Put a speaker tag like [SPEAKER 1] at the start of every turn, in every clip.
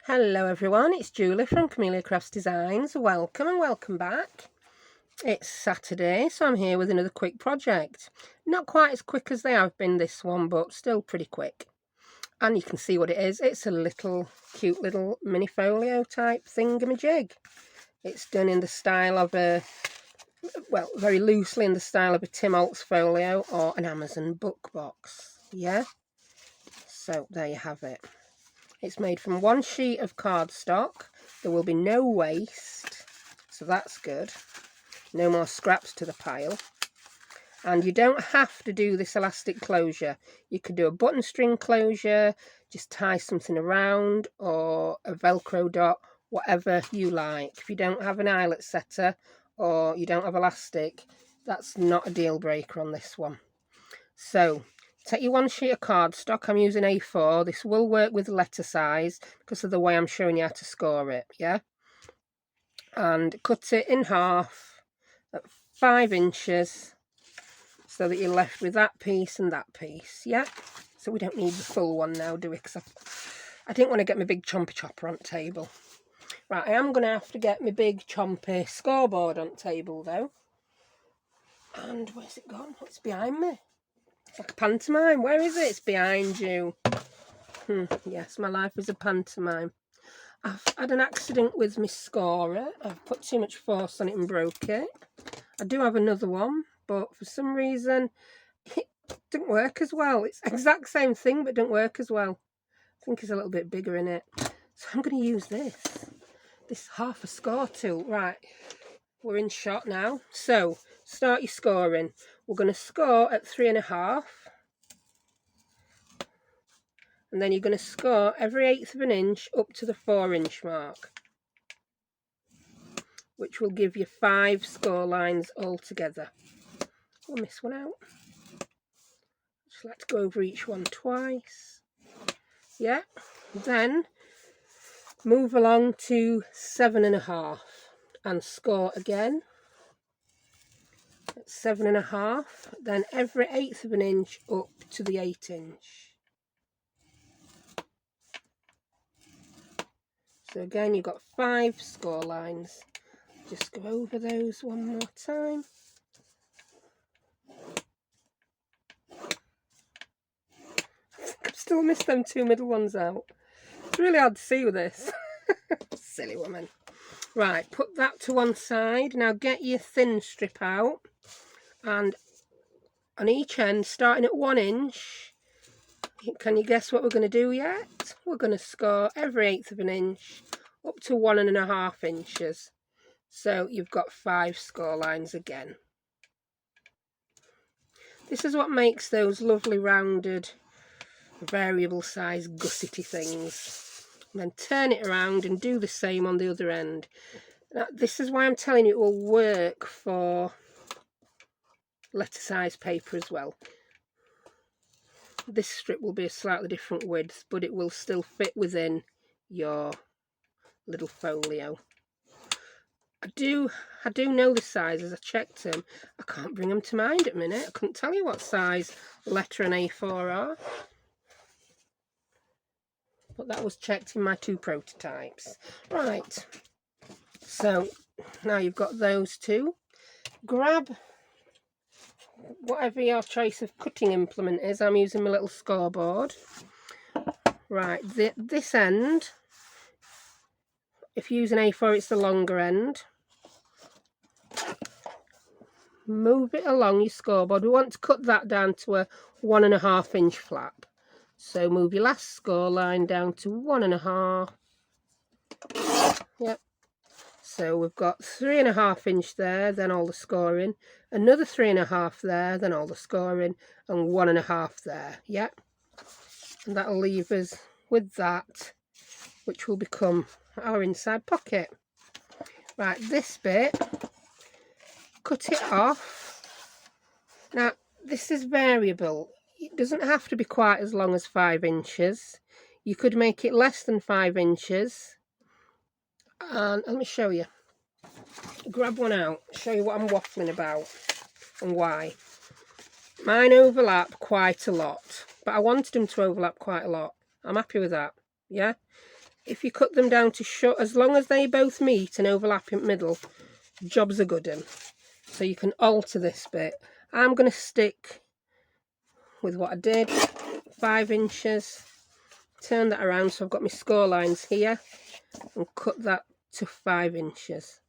[SPEAKER 1] Hello everyone, it's Julie from Camelia Crafts Designs. Welcome and welcome back. It's Saturday, so I'm here with another quick project. Not quite as quick as they have been this one, but still pretty quick. And you can see what it is. It's a little cute little mini folio type thingamajig. It's done in the style of very loosely in the style of a Tim Holtz folio or an Amazon book box. Yeah, so there you have it. It's made from one sheet of cardstock. There will be no waste, so that's good. No more scraps to the pile. And you don't have to do this elastic closure. You could do a button string closure, just tie something around, or a Velcro dot, whatever you like. If you don't have an eyelet setter or you don't have elastic, that's not a deal breaker on this one. So take your one sheet of cardstock. I'm using A4. This will work with letter size because of the way I'm showing you how to score it, yeah? And cut it in half at 5 inches so that you're left with that piece and that piece, yeah? So we don't need the full one now, do we? Because I didn't want to get my big chompy chopper on table. Right, I am going to have to get my big chompy scoreboard on table though. And where's it gone? It's behind me. It's like a pantomime. Where is it? It's behind you. Yes, my life is a pantomime. I've had an accident with my scorer. I've put too much force on it and broke it. I do have another one, but for some reason it didn't work as well. It's the exact same thing, but don't work as well. I think it's a little bit bigger in it. So I'm going to use this half a score tool. Right, we're in shot now. So start your scoring. We're going to score at 3.5. And then you're going to score every 1/8 of an inch up to the 4-inch mark, which will give you 5 score lines altogether. I'll miss one out. Just like to go over each one twice. Yeah. Then move along to 7.5 and score again at 7.5. Then every 1/8 of an inch up to the 8-inch. So again, you've got 5 score lines. Just go over those one more time. I've still missed them 2 middle ones out. It's really hard to see with this. Silly woman. Right, put that to one side. Now get your thin strip out. And on each end, starting at 1 inch, can you guess what we're going to do yet? We're going to score every 1/8 of an inch up to 1.5 inches. So you've got 5 score lines again. This is what makes those lovely rounded variable size gussety things. And then turn it around and do the same on the other end. Now, this is why I'm telling you it will work for letter size paper as well. This strip will be a slightly different width, but it will still fit within your little folio. I do know the sizes. I checked them. I can't bring them to mind at the minute. I couldn't tell you what size letter and A4 are. But that was checked in my 2 prototypes. Right. So now you've got those 2. Grab whatever your choice of cutting implement is. I'm using my little scoreboard. Right, this end, if you use an A4, it's the longer end. Move it along your scoreboard. We want to cut that down to a 1.5 inch flap. So move your last score line down to 1.5. Yep. So we've got 3.5 inch there, then all the scoring. Another 3.5 there, then all the scoring, and 1.5 there. Yep. And that'll leave us with that, which will become our inside pocket. Right, this bit, cut it off. Now, this is variable. It doesn't have to be quite as long as 5 inches. You could make it less than 5 inches. And let me show you. Grab one out, show you what I'm waffling about and why. Mine overlap quite a lot, but I wanted them to overlap quite a lot. I'm happy with that, yeah? if you cut them down to short, as long as they both meet and overlap in the middle, job's a good one. So you can alter this bit. I'm going to stick with what I did, 5 inches, turn that around so I've got my score lines here, and cut that to 5 inches.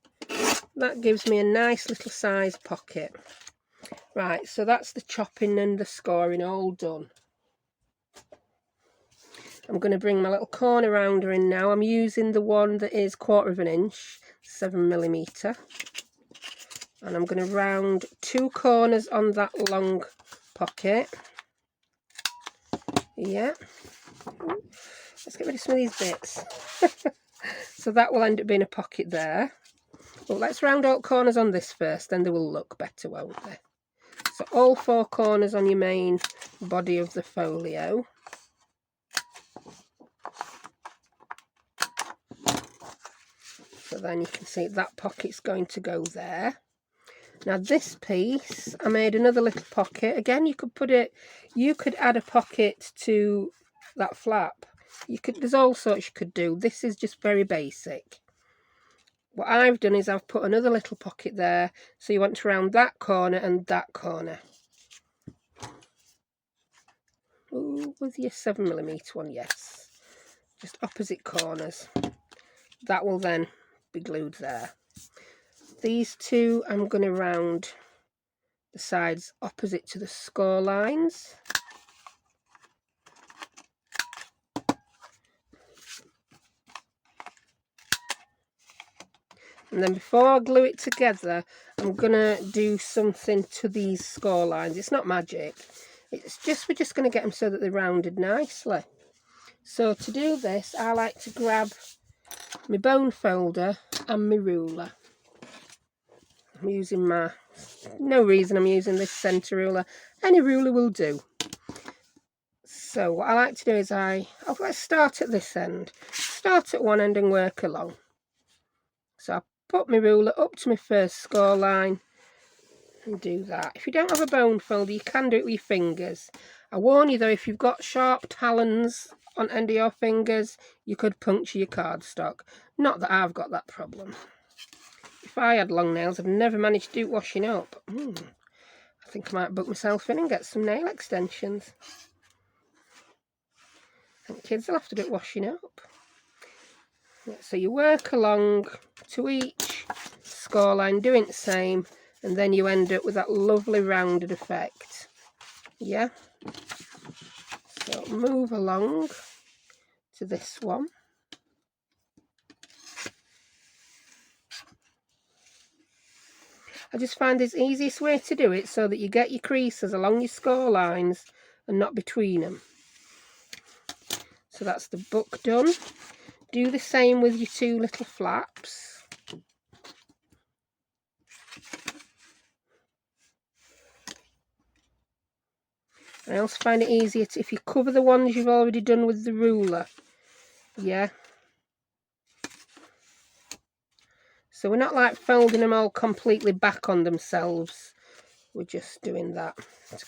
[SPEAKER 1] That gives me a nice little size pocket. Right, so that's the chopping and the scoring all done. I'm going to bring my little corner rounder in now. I'm using the one that is 1/4 inch, 7mm. And I'm going to round 2 corners on that long pocket. Yeah. Let's get rid of some of these bits. So that will end up being a pocket there. Well, let's round out corners on this first, then they will look better, won't they? So all 4 corners on your main body of the folio. So then you can see that pocket's going to go there. Now this piece, I made another little pocket. Again, you could add a pocket to that flap. There's all sorts you could do. This is just very basic. What I've done is I've put another little pocket there. So you want to round that corner and that corner. Ooh, with your 7mm one, yes. Just opposite corners. That will then be glued there. These two, I'm going to round the sides opposite to the score lines. And then before I glue it together, I'm going to do something to these score lines. It's not magic. We're just going to get them so that they're rounded nicely. So to do this, I like to grab my bone folder and my ruler. I'm using no reason I'm using this centre ruler. Any ruler will do. So what I like to do is let's start at this end. Start at one end and work along. So I put my ruler up to my first score line and do that. If you don't have a bone folder, you can do it with your fingers. I warn you though, if you've got sharp talons on end of your fingers, you could puncture your cardstock. Not that I've got that problem. If I had long nails, I've never managed to do washing up. I think I might book myself in and get some nail extensions. I think kids will have to do washing up. So you work along to each score line, doing the same, and then you end up with that lovely rounded effect. Yeah. So move along to this one. I just find this easiest way to do it so that you get your creases along your score lines and not between them. So that's the book done. Do the same with your 2 little flaps. I also find it easier if you cover the ones you've already done with the ruler. Yeah. So we're not like folding them all completely back on themselves. We're just doing that to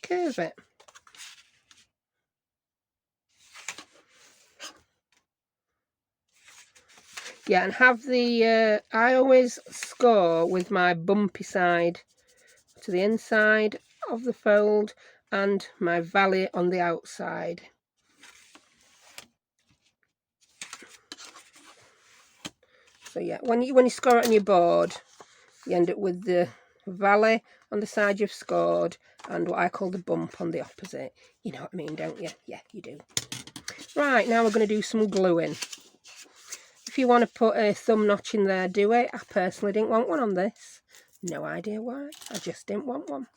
[SPEAKER 1] curve it. Yeah, and have the, I always score with my bumpy side to the inside of the fold and my valley on the outside. So yeah, when you score it on your board, you end up with the valley on the side you've scored and what I call the bump on the opposite. You know what I mean, don't you? Yeah, you do. Right, now we're going to do some gluing. If you want to put a thumb notch in there, do it. I personally didn't want one on this. No idea why. I just didn't want one.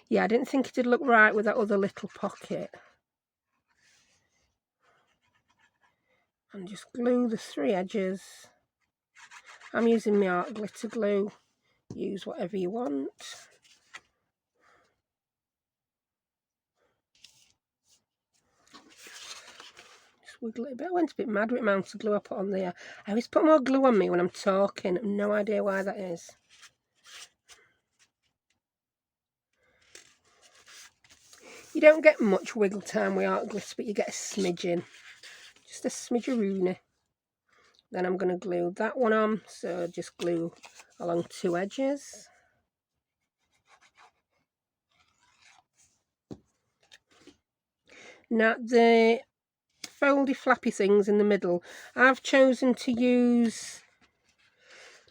[SPEAKER 1] Yeah, I didn't think it'd look right with that other little pocket. And just glue the 3 edges. I'm using my art glitter glue. Use whatever you want. Wiggle it a bit. I went a bit mad with the amount of glue I put on there. I always put more glue on me when I'm talking. I have no idea why that is. You don't get much wiggle time with art glitter, but you get a smidgen. just a smidgeroony. Then I'm going to glue that one on, so just glue along 2 edges. Now the foldy flappy things in the middle, I've chosen to use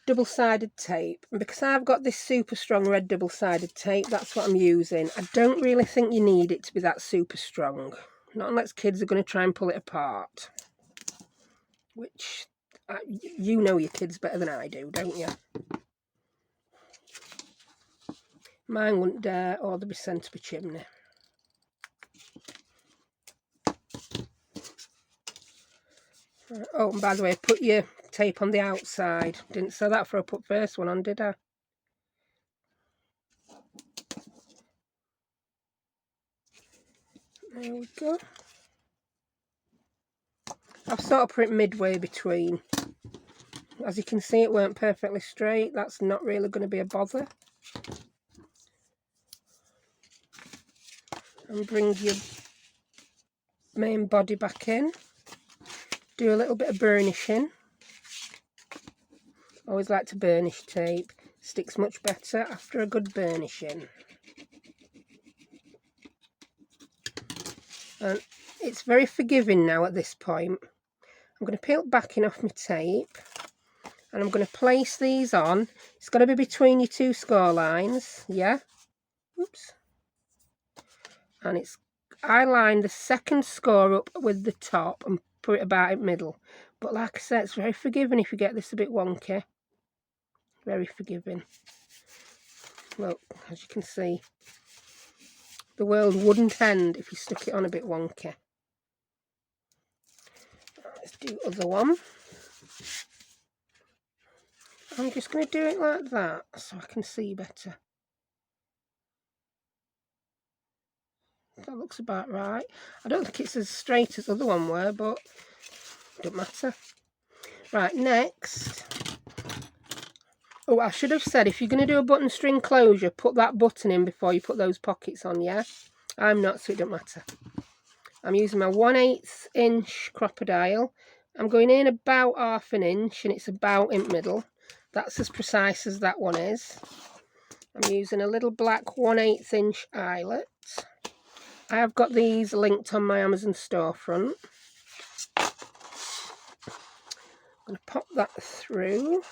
[SPEAKER 1] double-sided tape, and because I've got this super strong red double-sided tape, that's what I'm using. I don't really think you need it to be that super strong, not unless kids are going to try and pull it apart, which you know your kids better than I do, don't you? Mine wouldn't dare, or they'd be sent up a chimney. Oh, and by the way, put your tape on the outside. Didn't say that before I put first one on, did I? There we go. I've sort of put it midway between. As you can see, it weren't perfectly straight. That's not really going to be a bother. And bring your main body back in. Do a little bit of burnishing. Always like to burnish tape. Sticks much better after a good burnishing. And it's very forgiving now at this point. I'm going to peel backing off my tape. And I'm going to place these on. It's got to be between your 2 score lines. Yeah. Oops. And I lined the second score up with the top and put it about in the middle. But like I said, it's very forgiving if you get this a bit wonky. Very forgiving. Look, as you can see, the world wouldn't end if you stuck it on a bit wonky. Let's do the other one. I'm just going to do it like that so I can see better. That looks about right. I don't think it's as straight as the other one were, but it don't matter. Right, next. Oh, I should have said, if you're going to do a button string closure, put that button in before you put those pockets on, yeah? I'm not, so it don't matter. I'm using my 1/8 inch crocodile. I'm going in about 1/2 inch, and it's about in the middle. That's as precise as that one is. I'm using a little black 1/8 inch eyelet. I have got these linked on my Amazon storefront. I'm going to pop that through.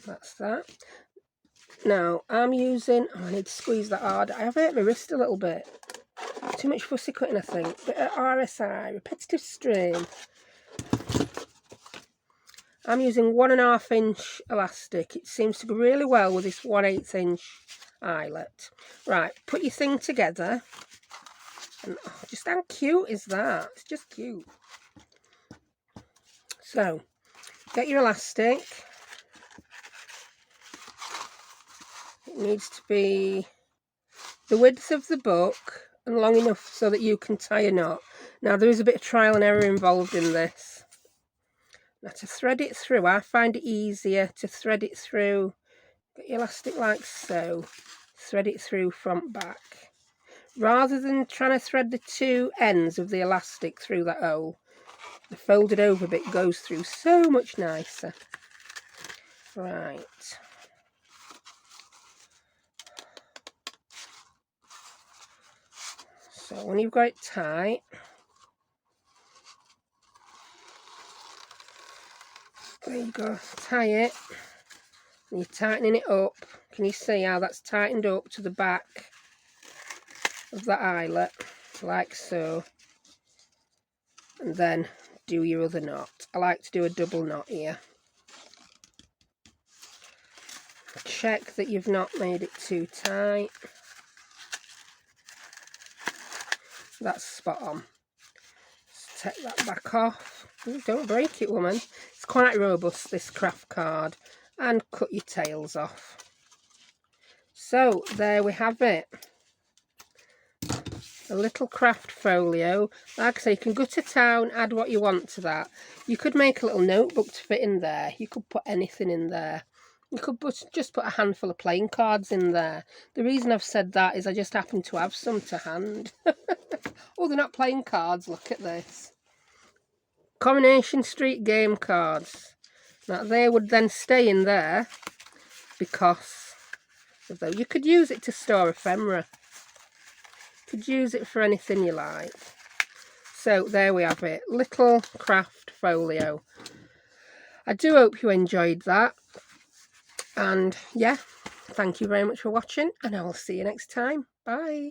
[SPEAKER 1] That's that. Now, I'm using... Oh, I need to squeeze that hard. I have hurt my wrist a little bit. Too much fussy cutting, I think. Bit of RSI, repetitive strain. I'm using 1.5 inch elastic. It seems to go really well with this 1/8 inch eyelet. Right, put your thing together. And just how cute is that? It's just cute. So, get your elastic. It needs to be the width of the book and long enough so that you can tie a knot. Now, there is a bit of trial and error involved in this. Now, to thread it through, I find it easier to thread it through. Get your elastic like so. Thread it through front back. Rather than trying to thread the 2 ends of the elastic through that hole, the folded over bit goes through so much nicer. Right. So when you've got it tight, there you go, tie it, and you're tightening it up. Can you see how that's tightened up to the back of that eyelet, like so? And then do your other knot. I like to do a double knot here. Check that you've not made it too tight. That's spot on. Just take that back off. Ooh, don't break it, woman. It's quite robust, this craft card. And cut your tails off. So, there we have it. A little craft folio. Like I say, you can go to town, add what you want to that. You could make a little notebook to fit in there. You could put anything in there. You could just put a handful of playing cards in there. The reason I've said that is I just happen to have some to hand. Oh, they're not playing cards. Look at this. Coronation Street game cards. Now, they would then stay in there because though you could use it to store ephemera. You could use it for anything you like. So, there we have it. Little craft folio. I do hope you enjoyed that. And yeah, thank you very much for watching, and I will see you next time. Bye.